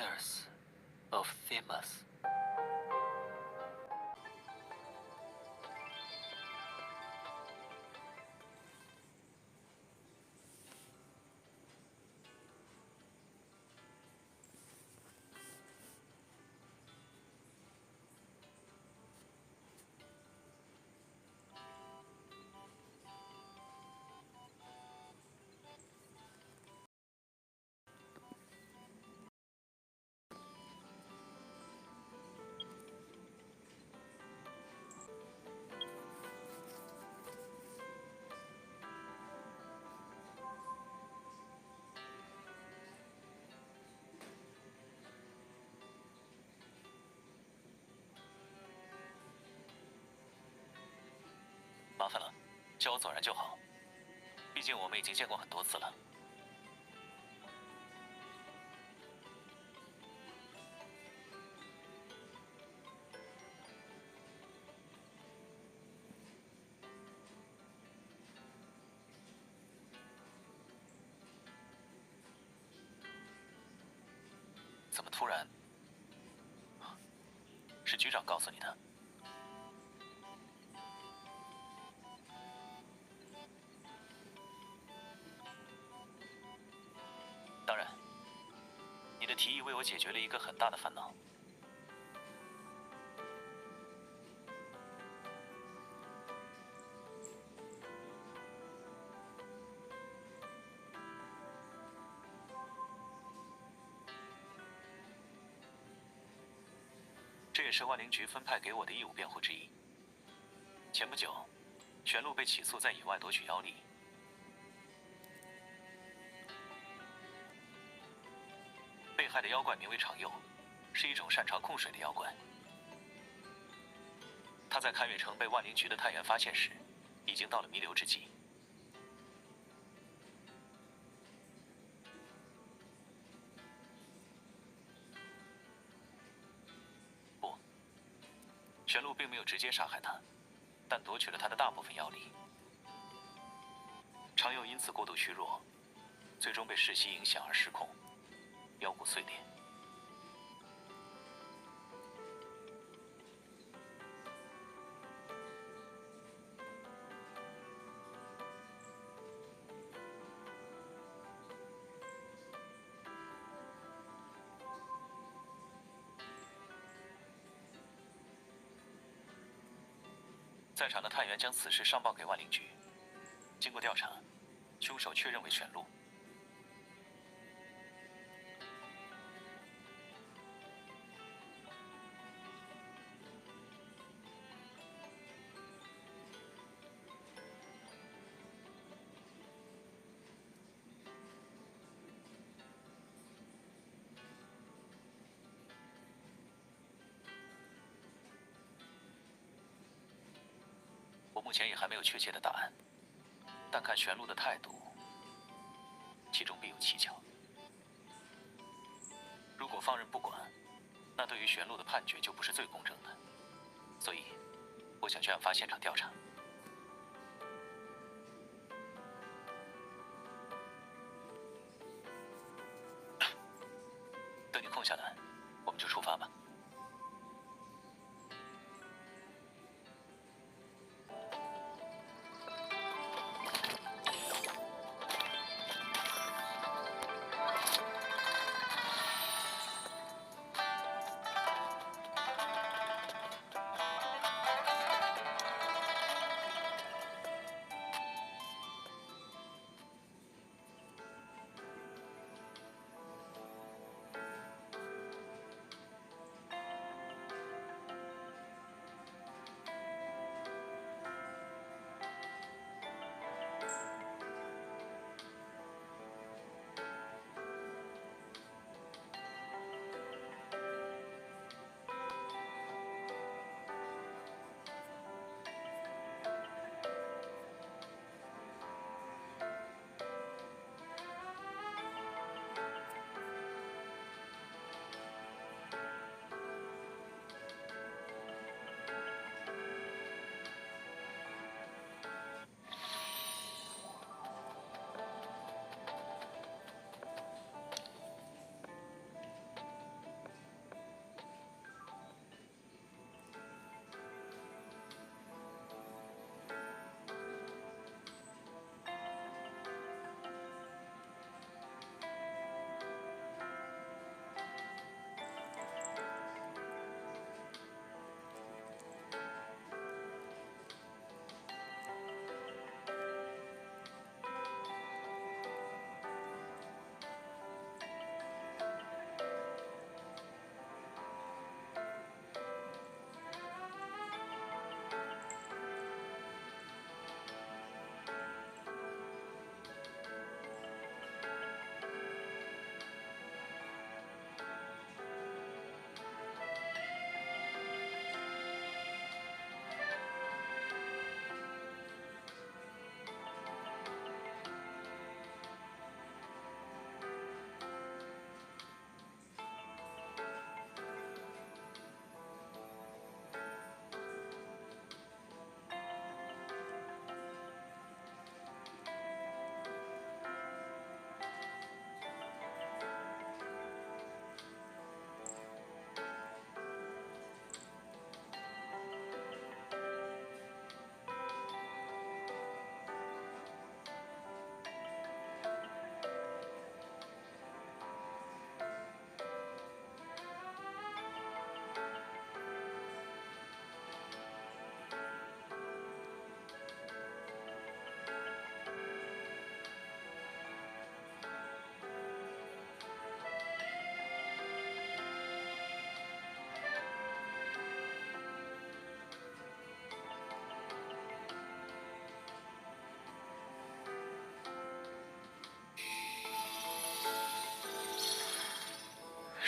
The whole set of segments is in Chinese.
Fires of Themis. 麻烦了，叫我走人就好。毕竟我们已经见过很多次了。怎么突然？是局长告诉你的？当然，你的提议为我解决了一个很大的烦恼。这也是万灵局分派给我的义务辩护之一。前不久，玄鹿被起诉在野外夺取妖力。被害的妖怪名为长佑，是一种擅长控水的妖怪。他在勘月城被万灵局的探员发现时，已经到了弥留之际。不，玄鹿并没有直接杀害他，但夺取了他的大部分妖力。长佑因此过度虚弱，最终被噬息影响而失控，妖骨碎裂。在场的探员将此事上报给万灵局，经过调查，凶手确认为玄鹿。我目前也还没有确切的答案，但看玄鹿的态度，其中必有蹊跷。如果放任不管，那对于玄鹿的判决就不是最公正的。所以，我想去案发现场调查。等你空下来，我们就出发吧。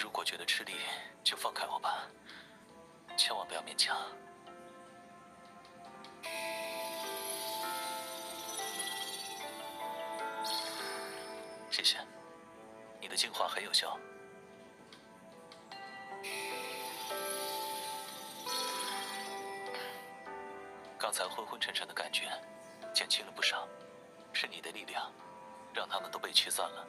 如果觉得吃力，就放开我吧，千万不要勉强。谢谢，你的净化很有效。刚才昏昏沉沉的感觉减轻了不少，是你的力量，让他们都被驱散了。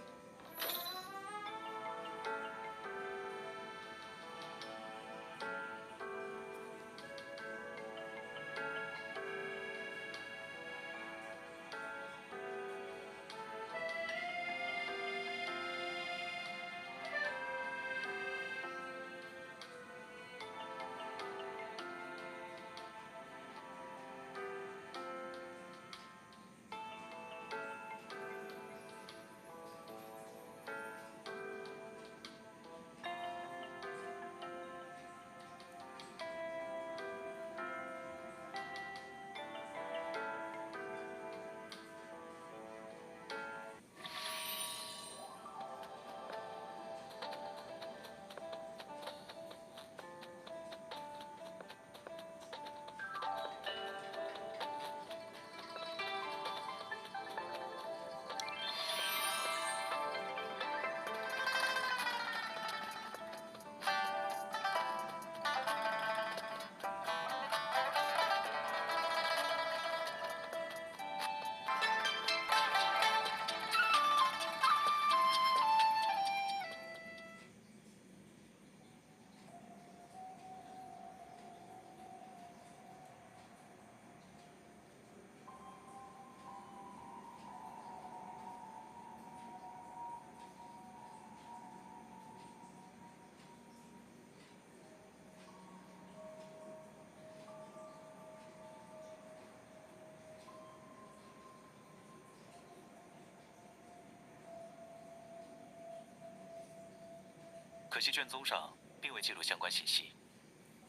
可惜卷宗上并未记录相关信息，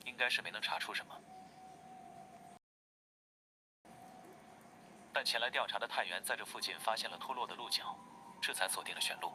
应该是没能查出什么。但前来调查的探员在这附近发现了脱落的鹿角，这才锁定了玄鹿。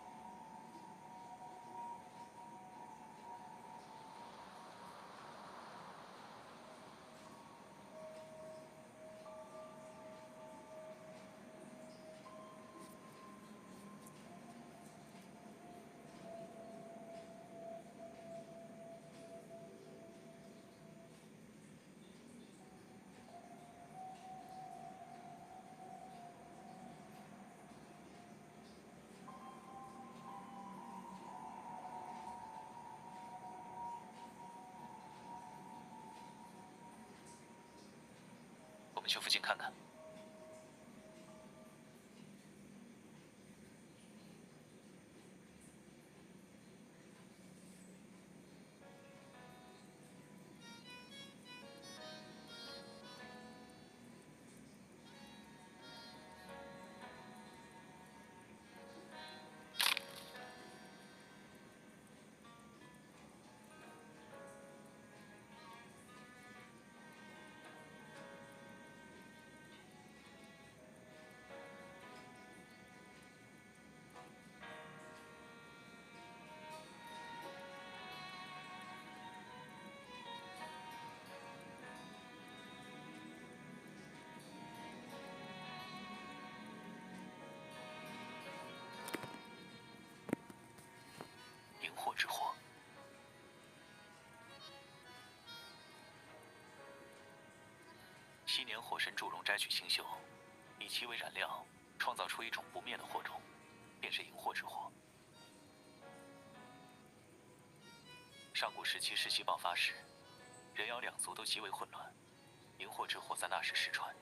我们去附近看看。荧惑之火，昔年火神祝融摘取星宿，以其为燃料，创造出一种不灭的火种，便是荧惑之火。上古时期世袭爆发时，人妖两族都极为混乱，荧惑之火在那时失传。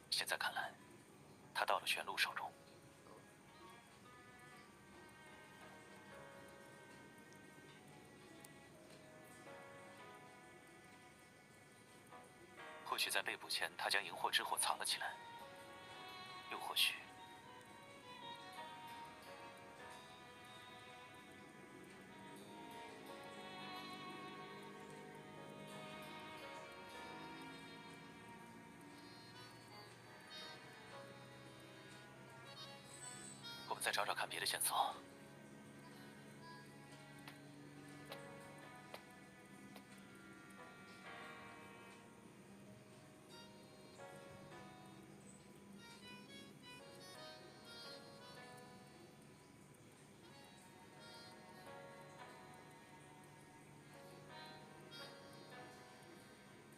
现在看来，它到了玄鹿手中。或许在被捕前，他将荧惑之火藏了起来，又或许……们再找找看别的线索。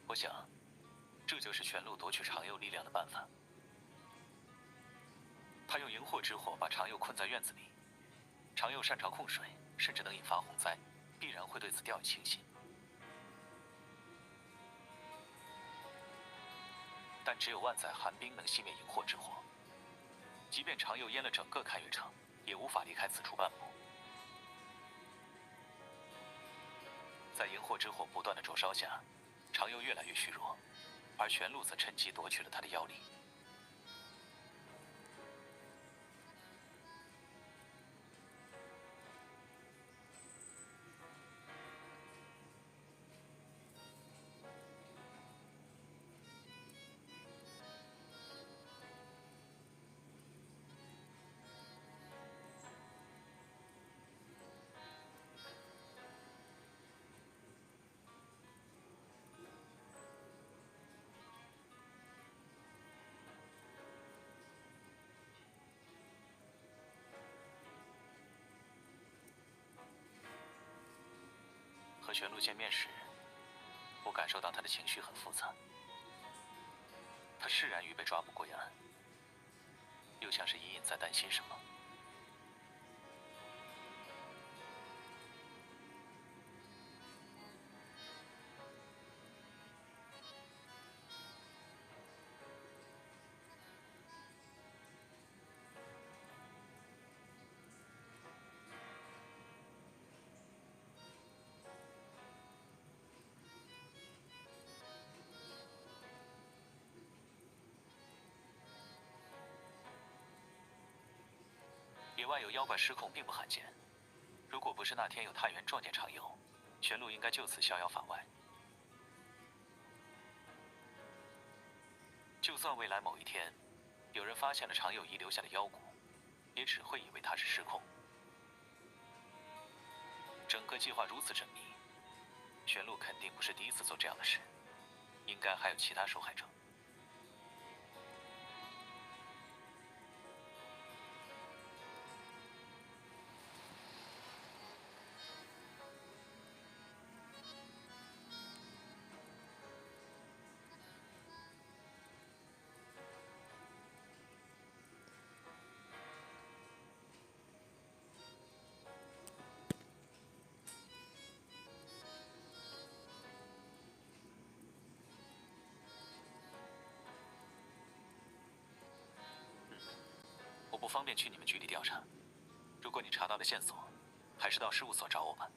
我想，这就是玄鹿夺取长佑力量的办法。他用荧惑之火把长佑困在院子里。长佑擅长控水，甚至能引发洪灾，必然会对此掉以轻心。但只有万载寒冰能熄灭荧惑之火，即便长佑淹了整个开月城，也无法离开此处半步。在荧惑之火不断的灼烧下，长佑越来越虚弱，而玄鹿则趁机夺取了他的妖力。和玄鹿见面时，我感受到他的情绪很复杂。他释然于被抓捕归案，又像是隐隐在担心什么。野外有妖怪失控并不罕见，如果不是那天有探员撞见长佑，玄鹿应该就此逍遥法外。就算未来某一天，有人发现了长佑遗留下的妖骨，也只会以为他是失控。整个计划如此缜密，玄鹿肯定不是第一次做这样的事，应该还有其他受害者。我不方便去你们局里调查，如果你查到了线索，还是到事务所找我吧。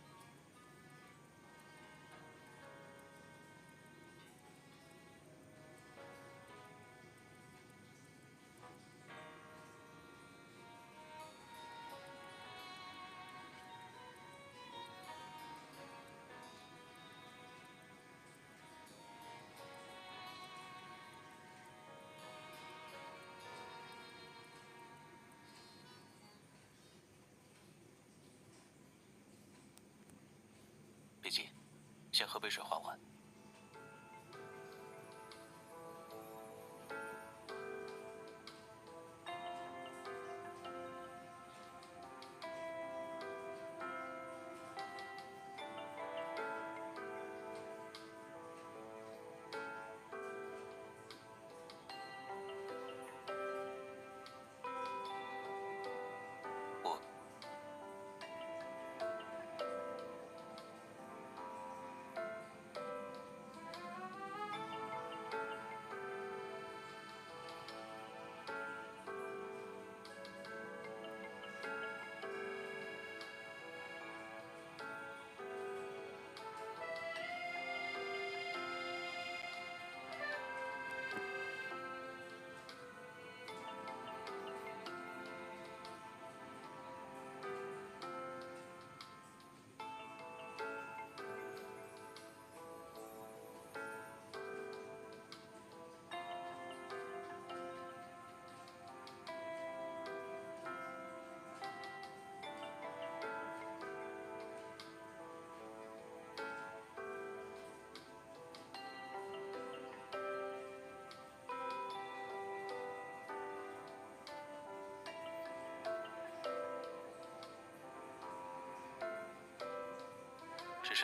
别急，先喝杯水缓缓。我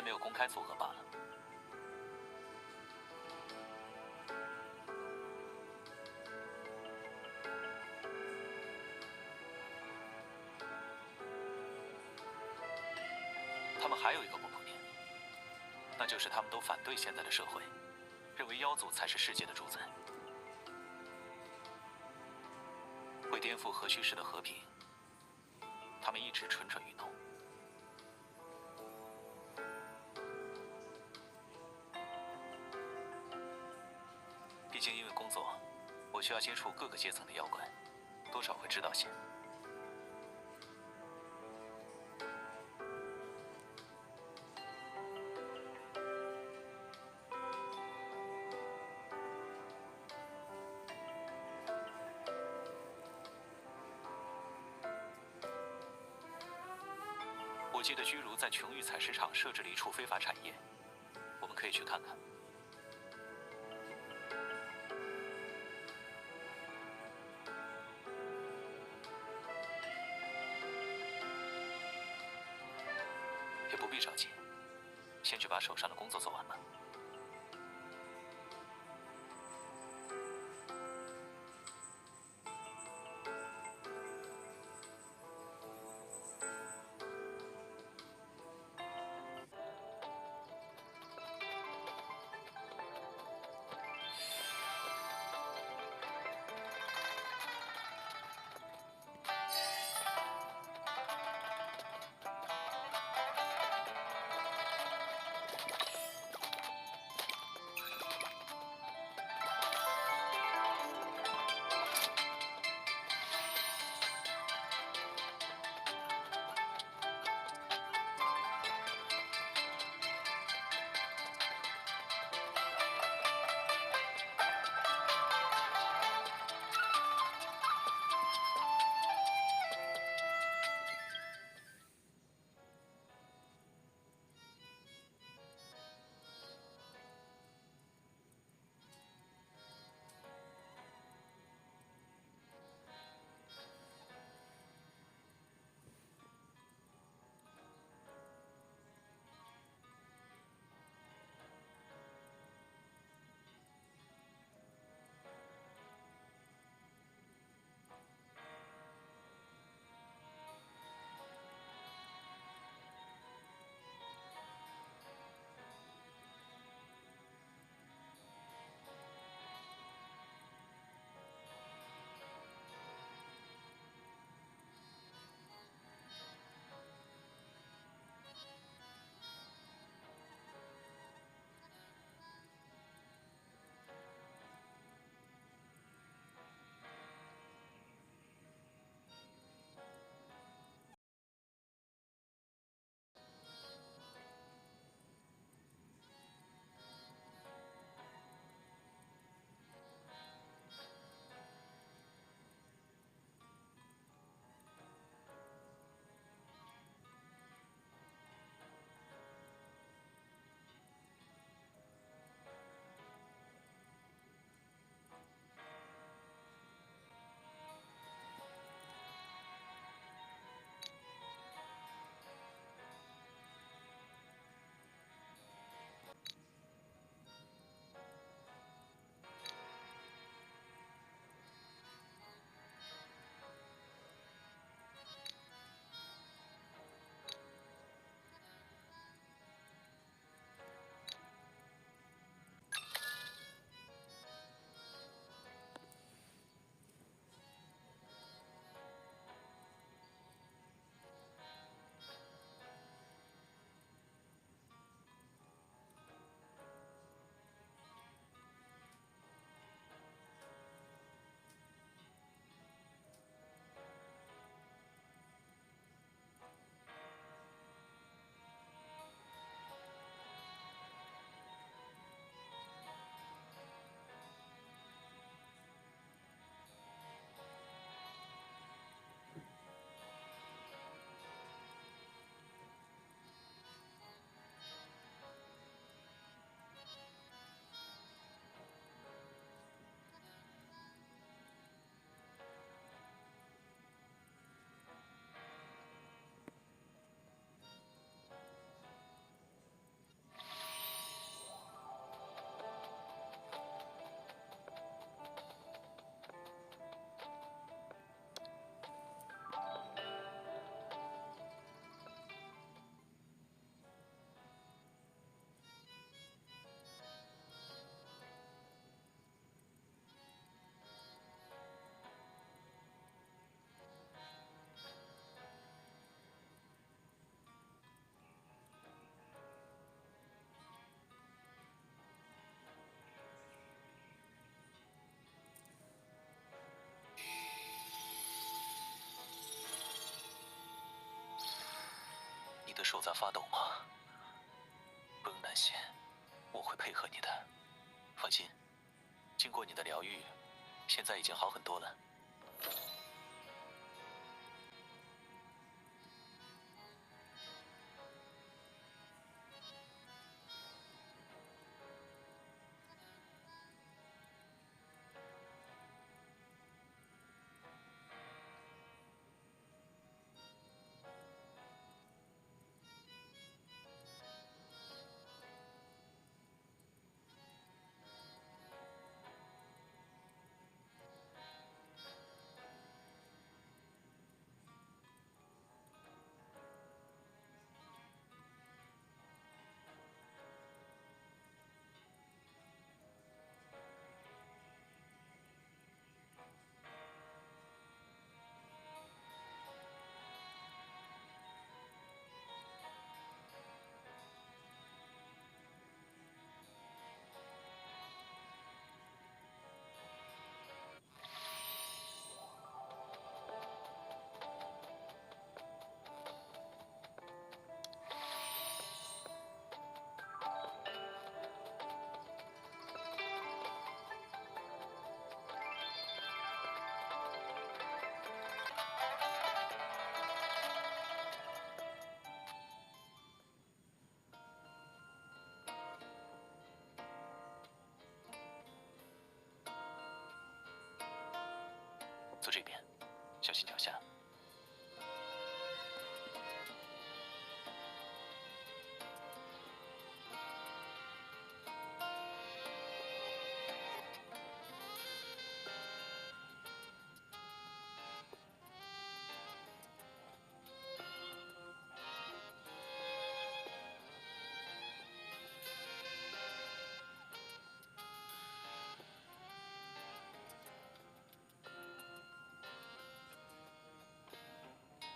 是没有公开作恶罢了。他们还有一个共同点，那就是他们都反对现在的社会，认为妖族才是世界的主宰，为颠覆和虚实的和平，他们一直蠢蠢欲动。毕竟因为工作，我需要接触各个阶层的妖怪，多少会知道些。我记得居如在琼玉采石场设置了一处非法产业，我们可以去看看。也不必着急，先去把手上的工作做完吧。你的手在发抖吗？不用担心，我会配合你的。放心，经过你的疗愈，现在已经好很多了。坐这边，小心脚下。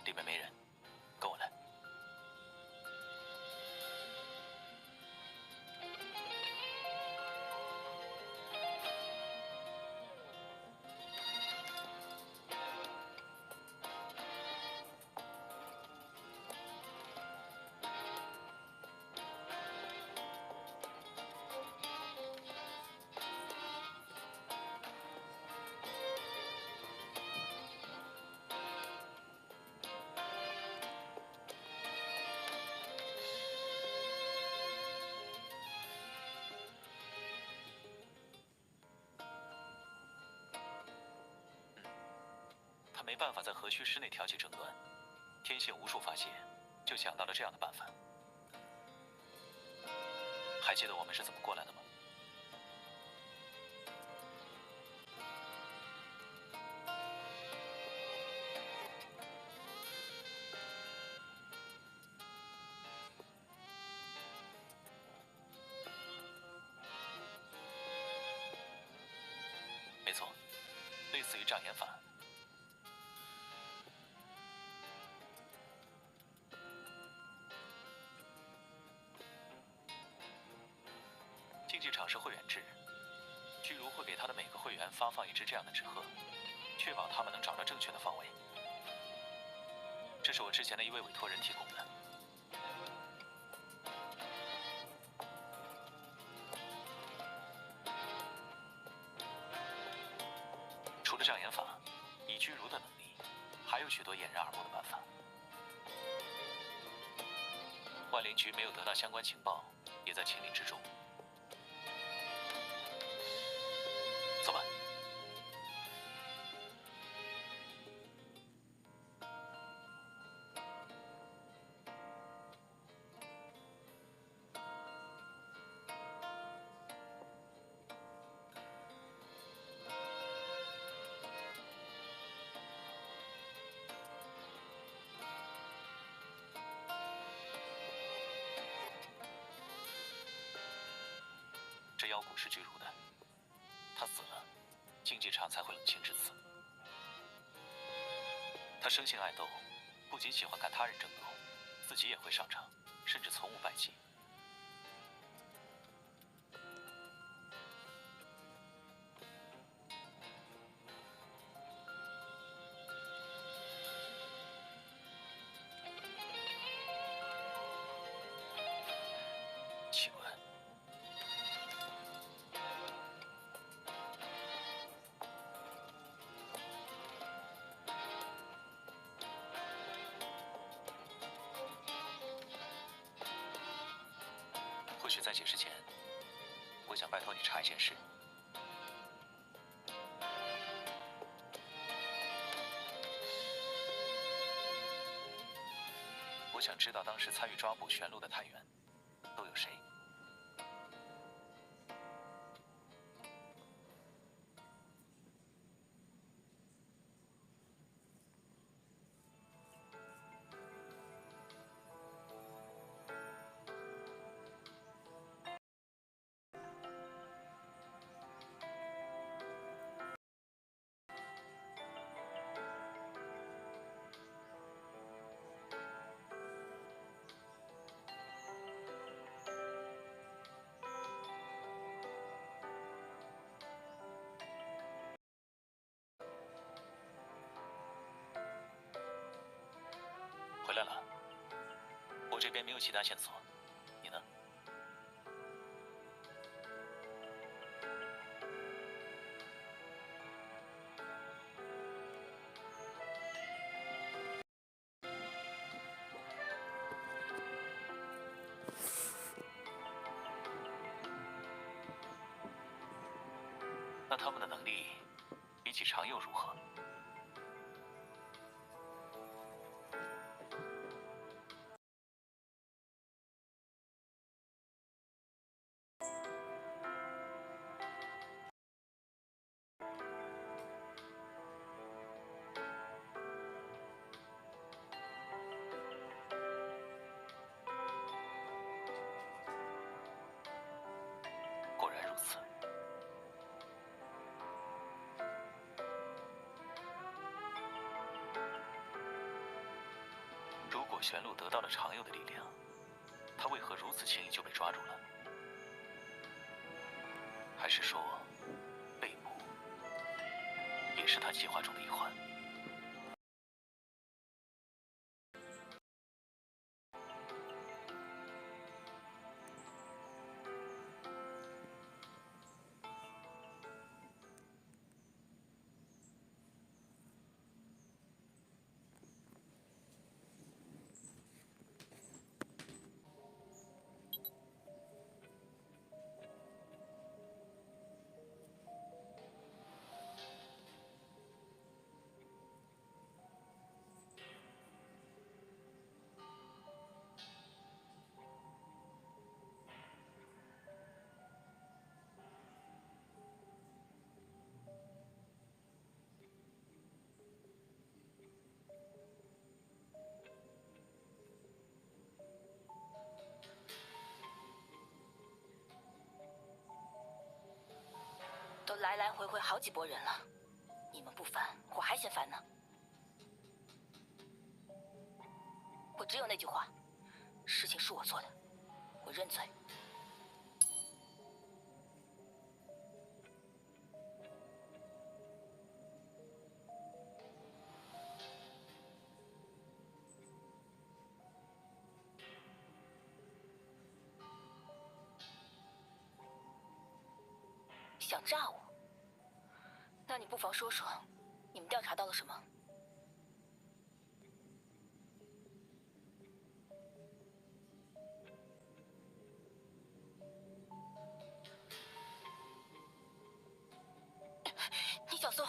里面没人，跟我来。他没办法在核虚室内调节争端，天线无数发泄，就想到了这样的办法。还记得我们是怎么过来的吗？没错，类似于障眼法。竞技场是会员制，巨如会给他的每个会员发放一只这样的纸鹤，确保他们能找到正确的方位。这是我之前的一位委托人提供的。除了障眼法，以巨如的能力，还有许多掩人耳目的办法。万灵局没有得到相关情报，也在情理之中。走吧。这妖骨是巨如的，他死了，竞技场才会冷清至此。他生性爱斗，不仅喜欢看他人争斗，自己也会上场，甚至从无败绩。或许在解释前，我想拜托你查一件事。我想知道当时参与抓捕玄鹿的探员都有谁。回来了，我这边没有其他线索，你呢？那他们的能力比起常佑如何？果然如此。如果玄鹿得到了常佑的力量，他为何如此轻易就被抓住了？还是说，被捕也是他计划中的一环？都来来回回好几拨人了，你们不烦，我还嫌烦呢。我只有那句话，事情是我做的，我认罪。想炸我？那你不妨说说，你们调查到了什么？你小松，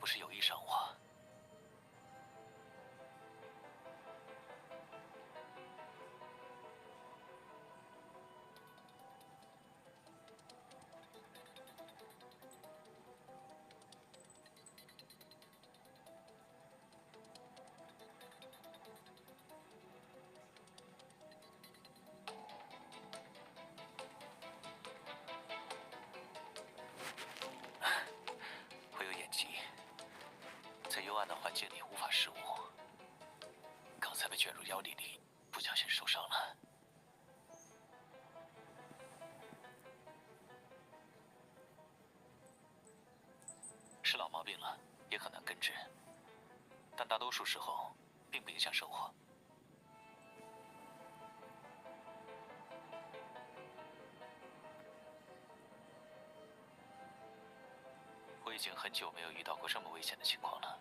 不是有意伤我。我有眼疾，在幽暗的环境里无法视物，刚才被卷入妖力里，不小心受伤了。是老毛病了，也很难根治，但大多数时候并不影响生活。我已经很久没有遇到过这么危险的情况了。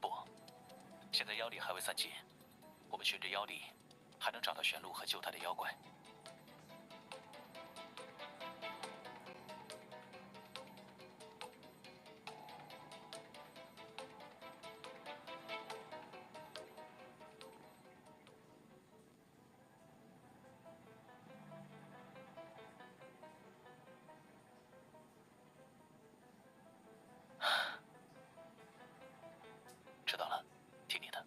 不，现在妖力还未散尽，我们循着妖力，还能找到玄鹿和救他的妖怪。知道了，听你的。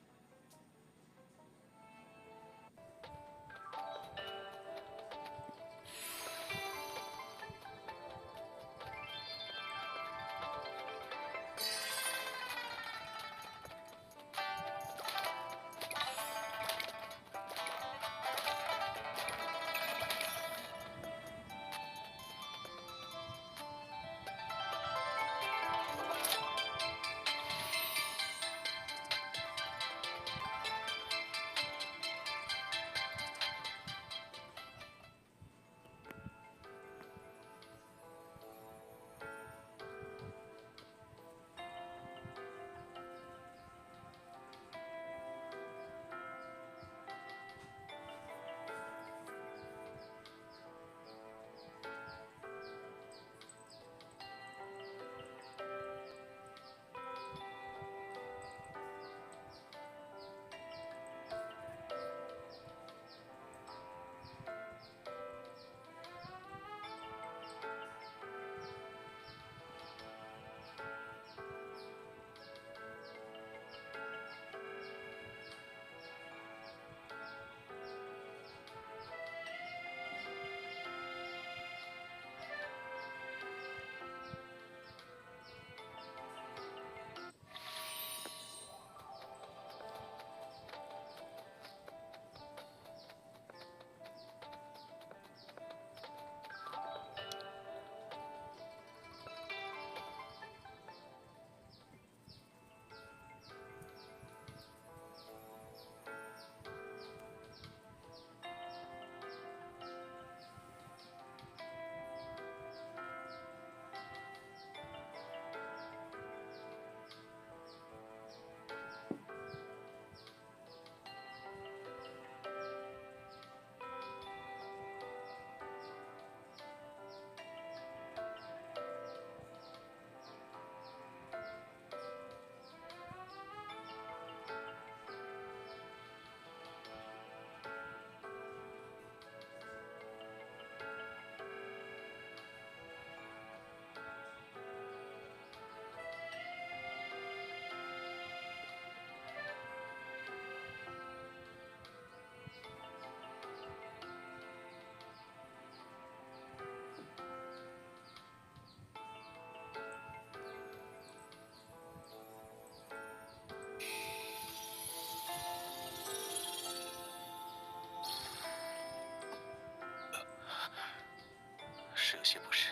是有些不适，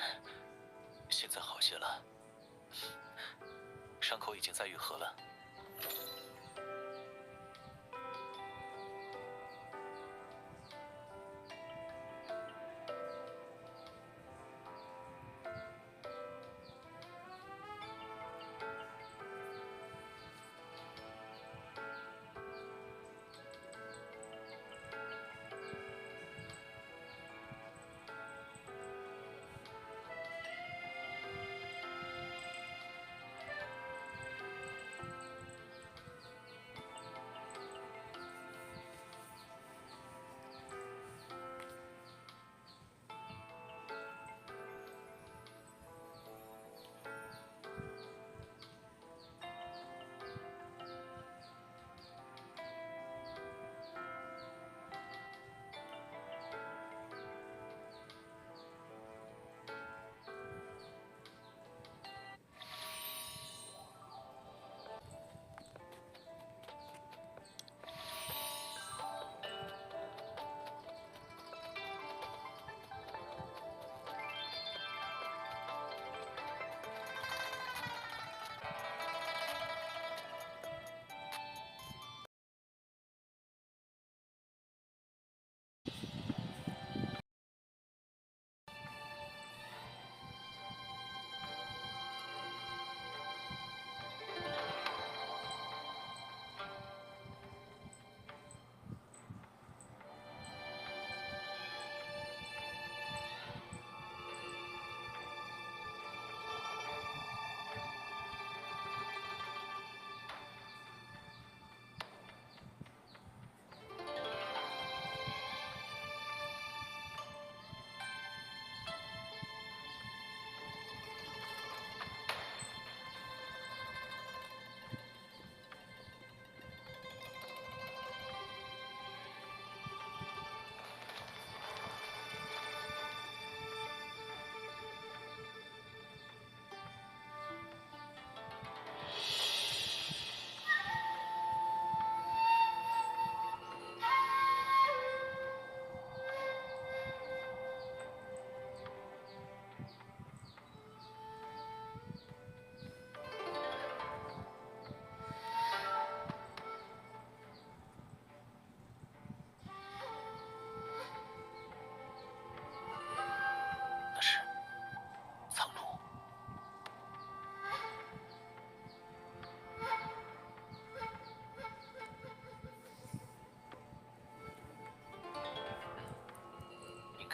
现在好些了，伤口已经在愈合了。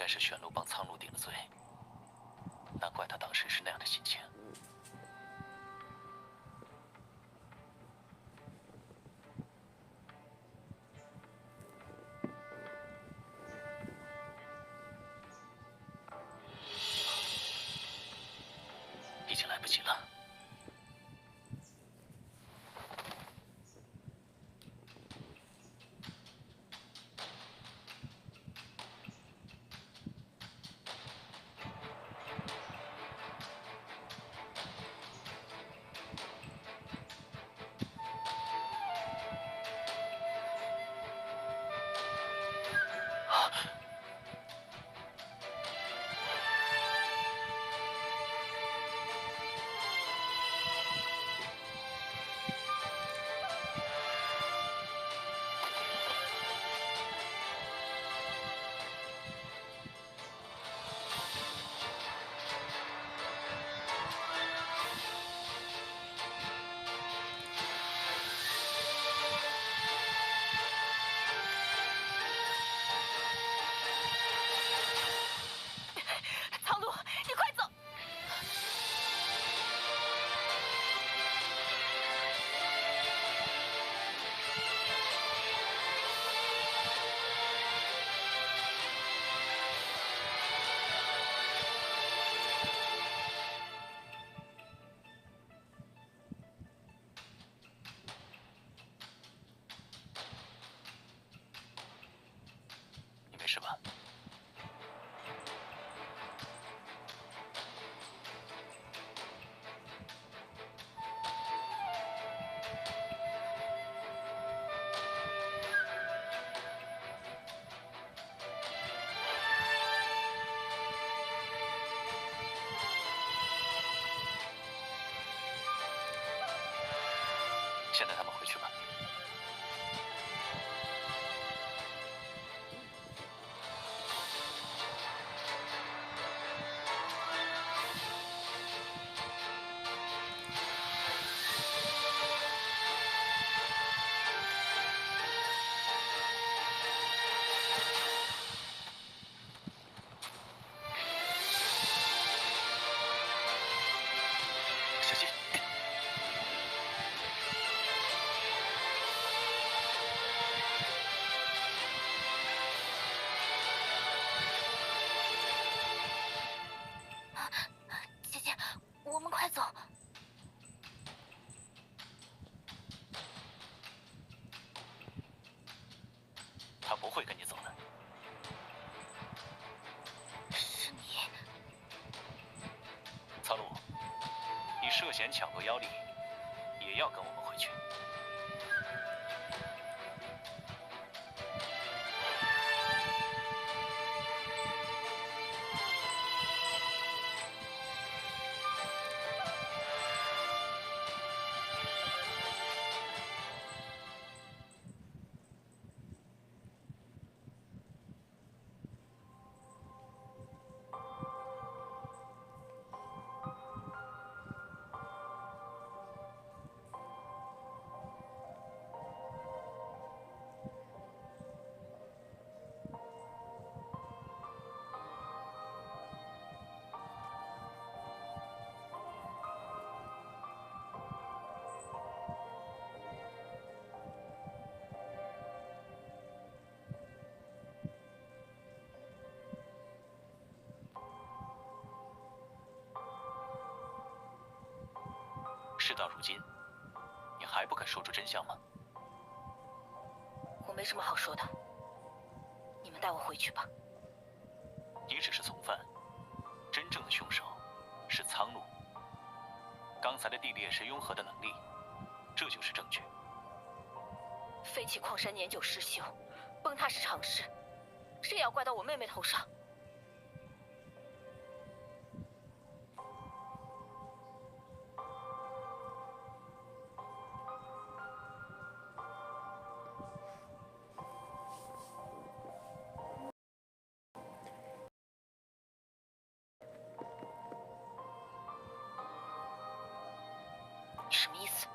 是玄鹿帮苍鹭顶了罪，难怪他当时是那样的心情。已经来不及了。苍鹭，你快走！你没事吧？现在他们回去吧。小心！姐姐，我们快走！他不会跟你走的。是你，苍鹭，你涉嫌抢夺妖力，也要跟我们回去。事到如今，你还不肯说出真相吗？我没什么好说的，你们带我回去吧。你只是从犯，真正的凶手是苍鹭。刚才的地裂是雍和的能力，这就是证据。废弃矿山年久失修，崩塌是常事，这也要怪到我妹妹头上。你什么意思？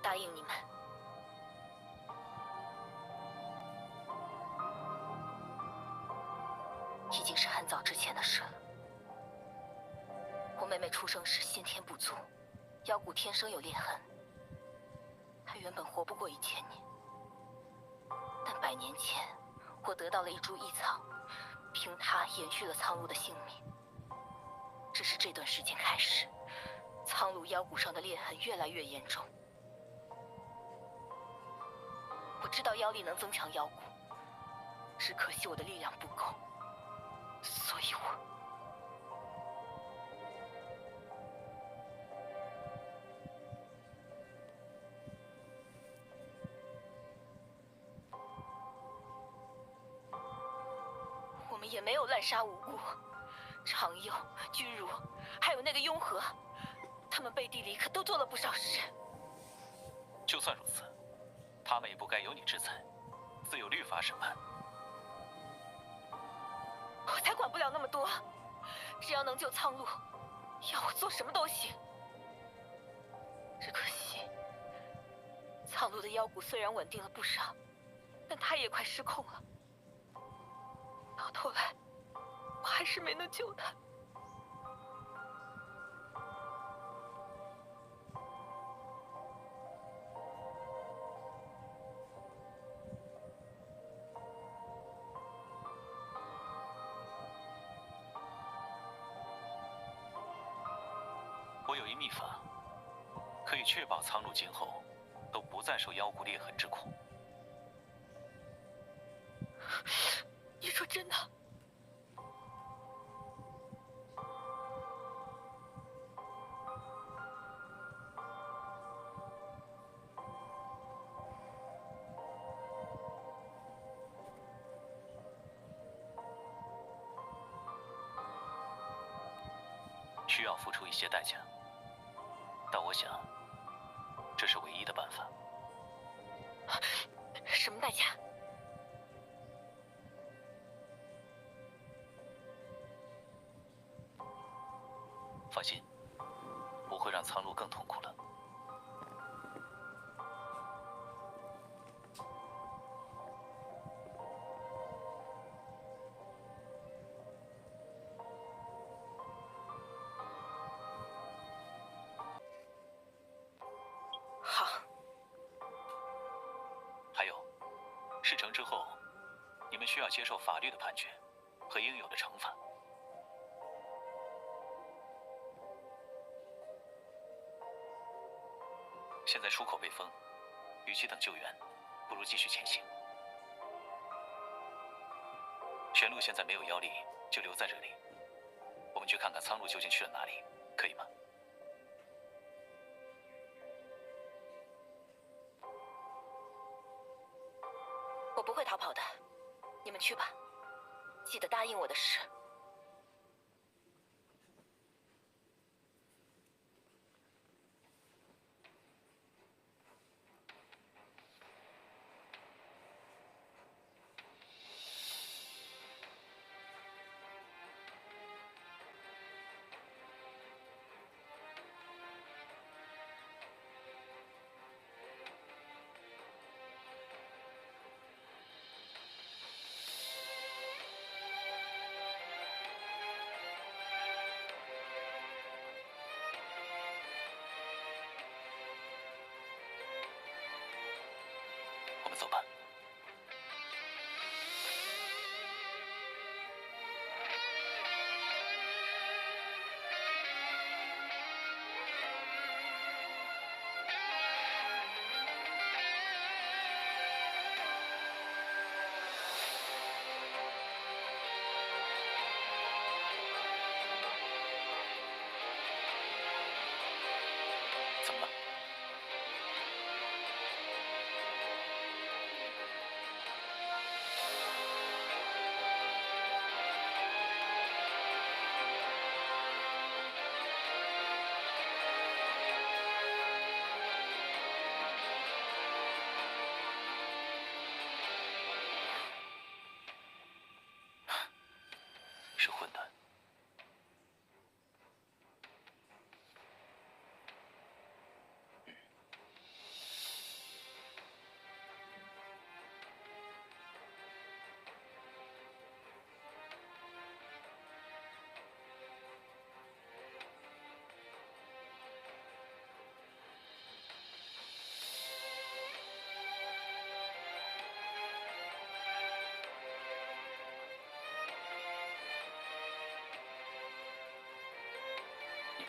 答应你们。已经是很早之前的事了。我妹妹出生时先天不足，腰骨天生有裂痕。她原本活不过1000年，但100年前，我得到了一株异草，凭它延续了苍鹭的性命。只是这段时间开始，苍鹭腰骨上的裂痕越来越严重。我知道妖力能增强腰骨，只可惜我的力量不够，所以我们也没有滥杀无辜。长佑、居如，还有那个雍和，他们背地里可都做了不少事。就算如此，他们也不该由你制裁，自有律法审判。我才管不了那么多，只要能救苍鹭，要我做什么都行。只可惜，苍鹭的腰骨虽然稳定了不少，但它也快失控了。到头来，我还是没能救他。我有一秘法，可以确保苍鹭今后都不再受腰骨裂痕之苦。你说真的？需要付出一些代价，但我想，这是唯一的办法。什么代价？放心，不会让苍鹭更痛苦了。好。还有，事成之后，你们需要接受法律的判决和应有的惩罚。现在出口被封，与其等救援，不如继续前行。玄鹿现在没有妖力，就留在这里。我们去看看苍鹭究竟去了哪里，可以吗？我不会逃跑的，你们去吧，记得答应我的事。我们走吧。怎么了？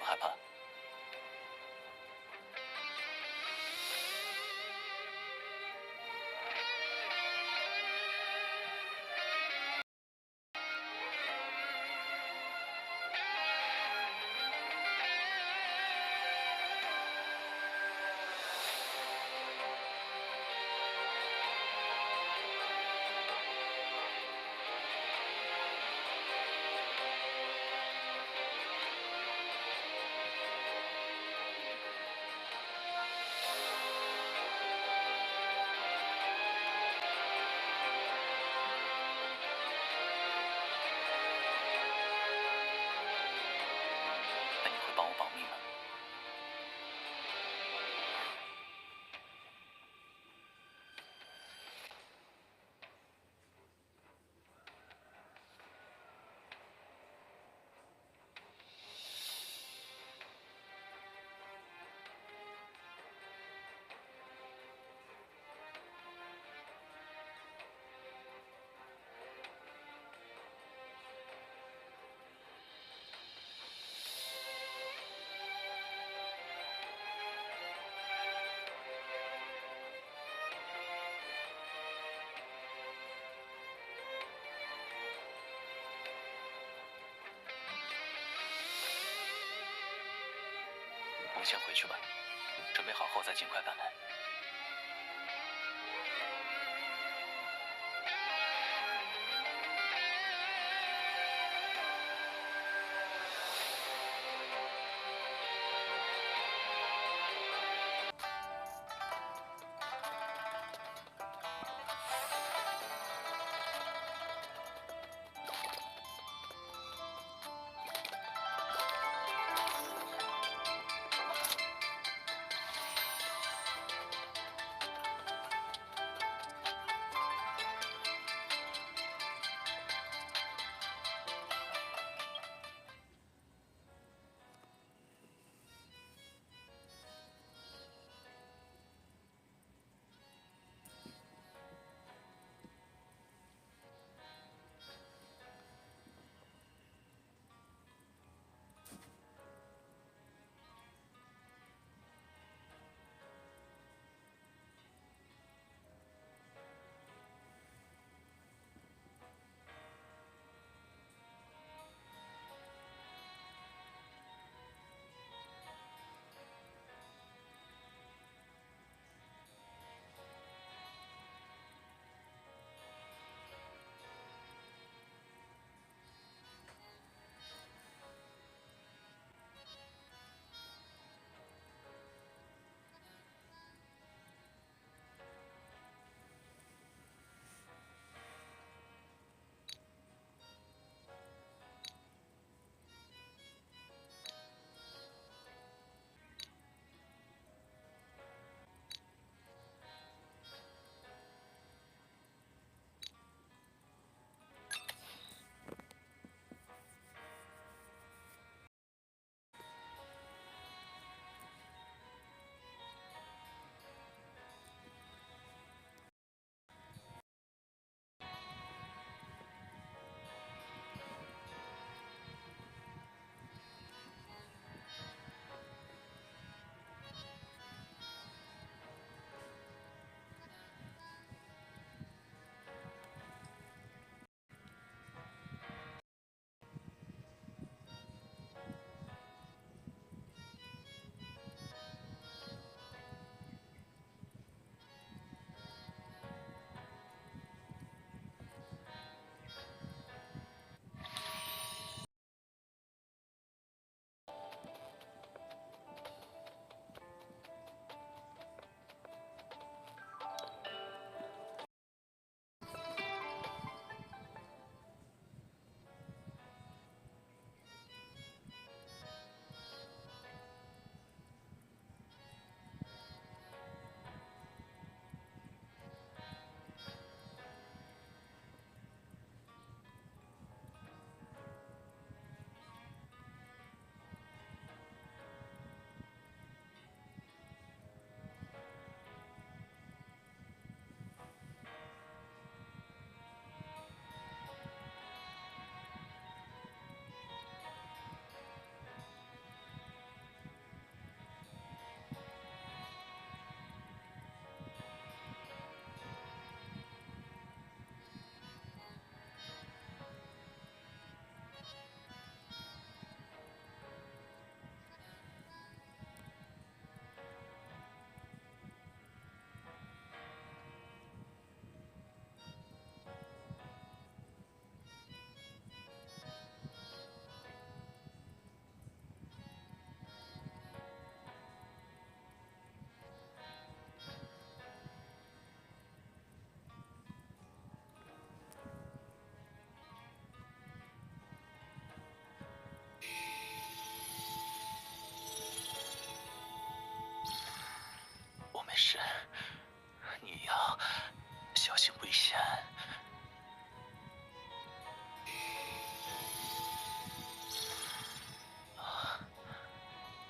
害怕。那你会帮我保密吗？我们先回去吧，准备好后再尽快赶来。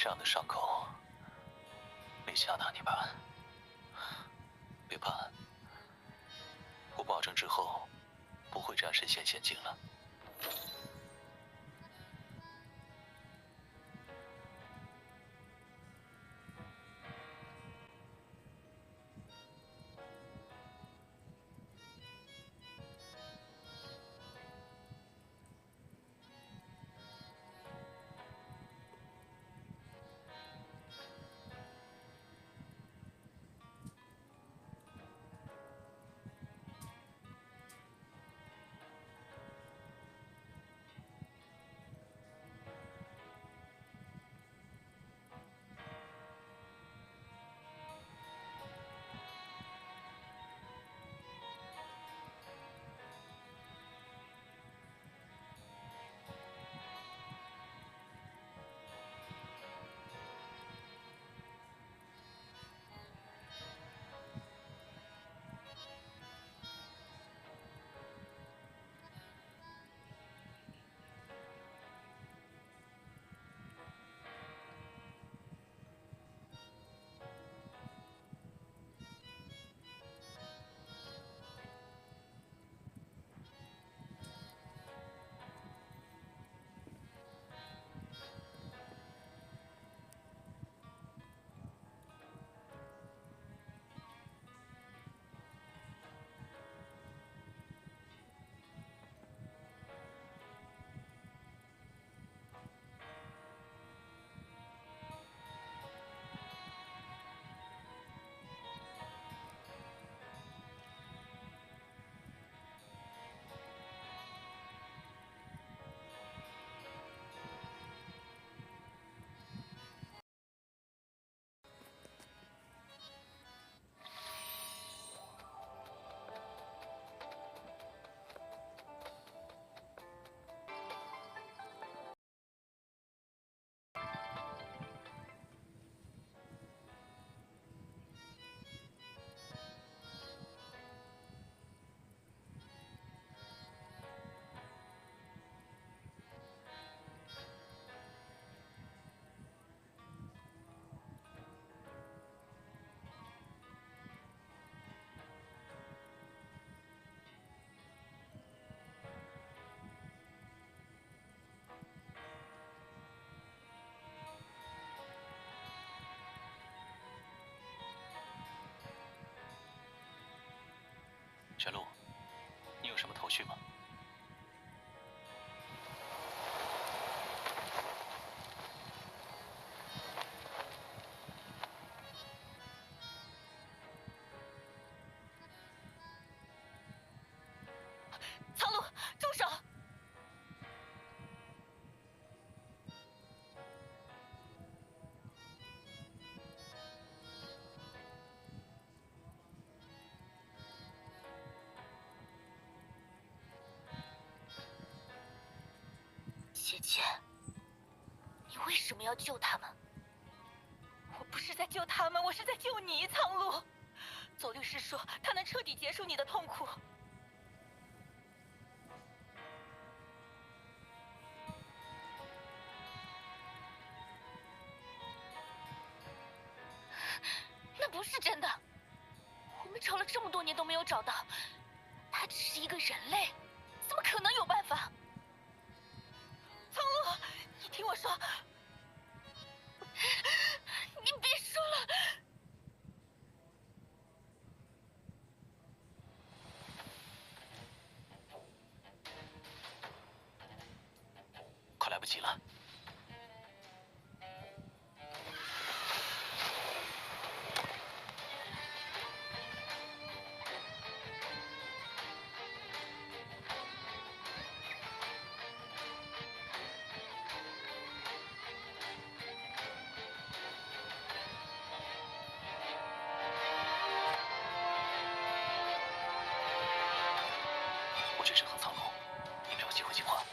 这样的伤口，李夏娜，你吧，别怕，我保证之后不会这样身陷险境了。玄露，你有什么头绪吗？苍鹭，住手！姐姐，你为什么要救他们？我不是在救他们，我是在救你，苍鹭。左律师说，他能彻底结束你的痛苦。那不是真的，我们找了这么多年都没有找到，他只是一个人类，怎么可能有办法？苍鹭，你听我说，你别说了。快来不及了。我只是和苍鹭，也没有机会进化。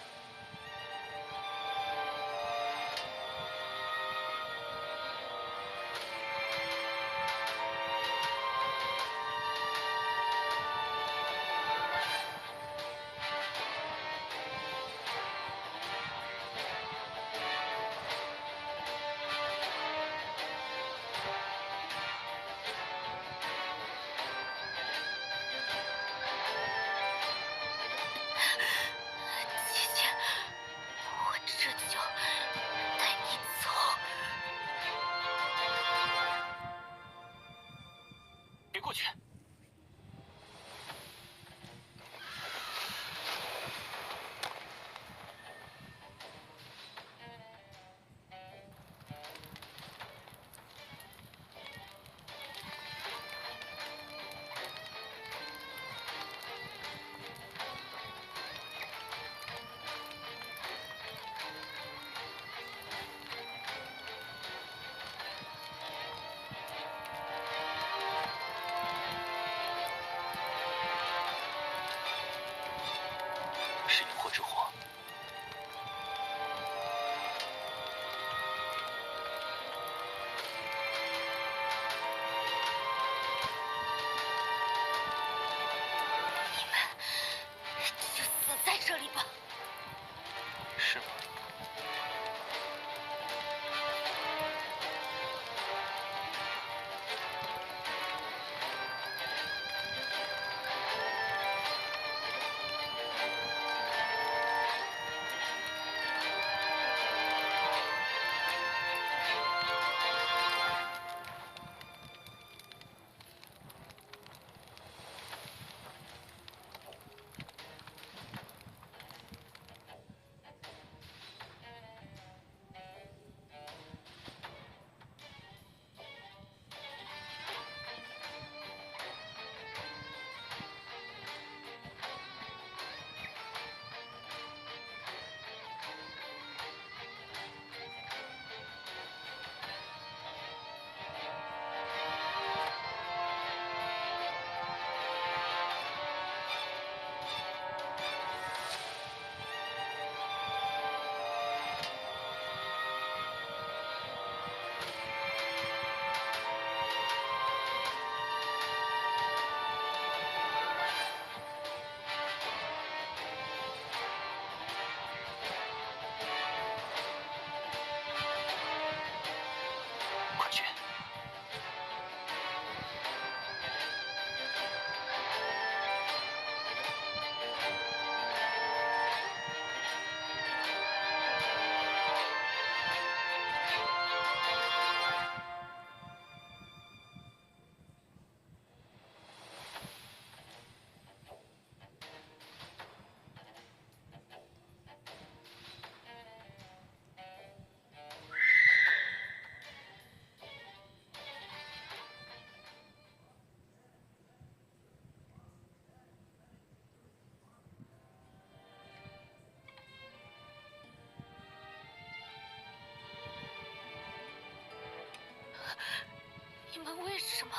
们为什么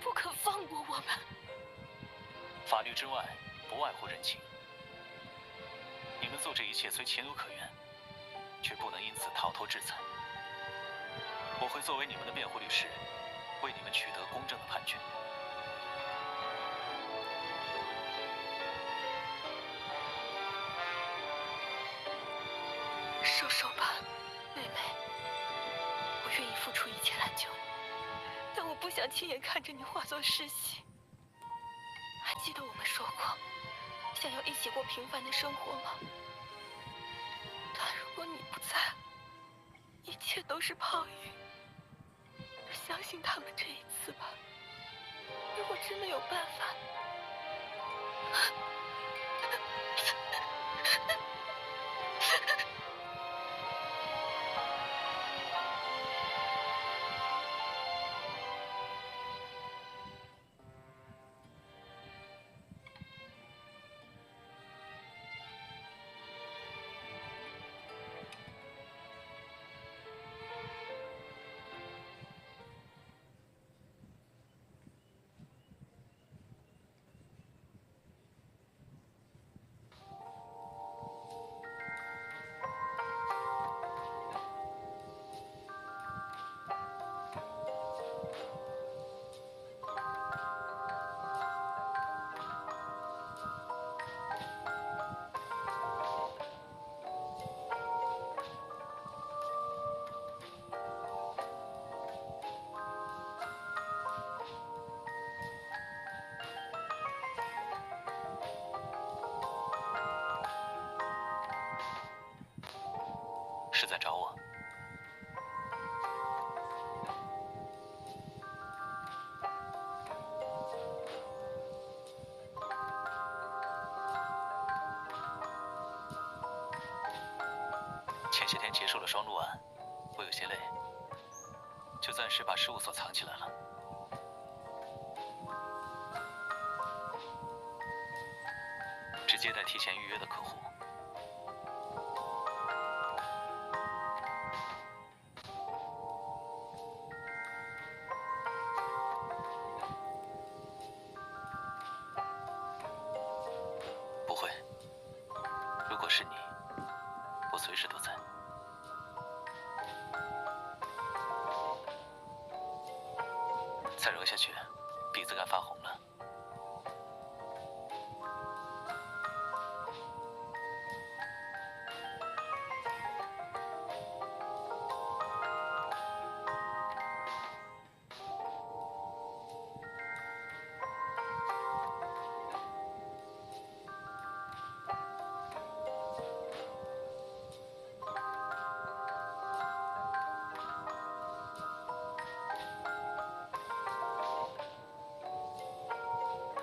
不肯放过我们？法律之外，不外乎人情。你们做这一切虽情有可原，却不能因此逃脱制裁。我会作为你们的辩护律师，为你们取得公正的判决。收手吧，妹妹。我愿意付出一切来救你，但我不想亲眼看着你化作尸体。还记得我们说过，想要一起过平凡的生活吗？但如果你不在，一切都是泡影。相信他们这一次吧。如果真的有办法，是在找我？前些天结束了双陆案，我有些累，就暂时把事务所藏起来了。只接待提前预约的客户。不会，如果是你，我随时都在。再揉下去，鼻子该发红了。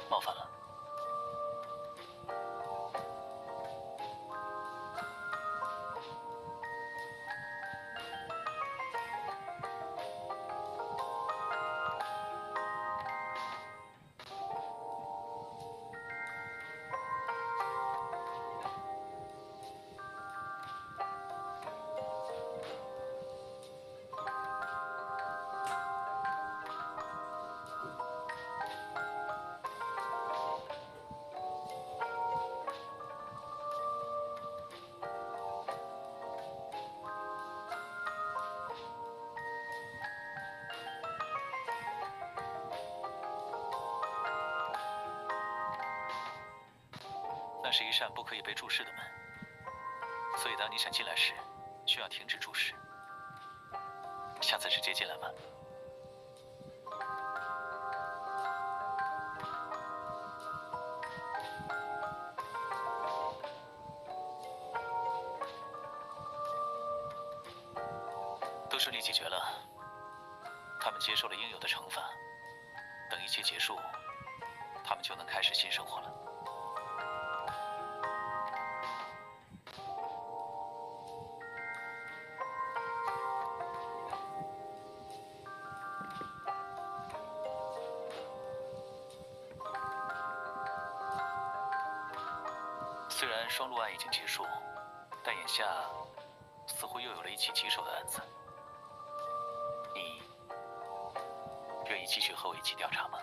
冒犯了。那是一扇不可以被注视的门，所以当你想进来时，需要停止注视。下次直接进来吧。都顺利解决了，他们接受了应有的惩罚。等一切结束，他们就能开始新生活了。虽然双陆案已经结束，但眼下似乎又有了一起棘手的案子。你继续和我一起调查吗？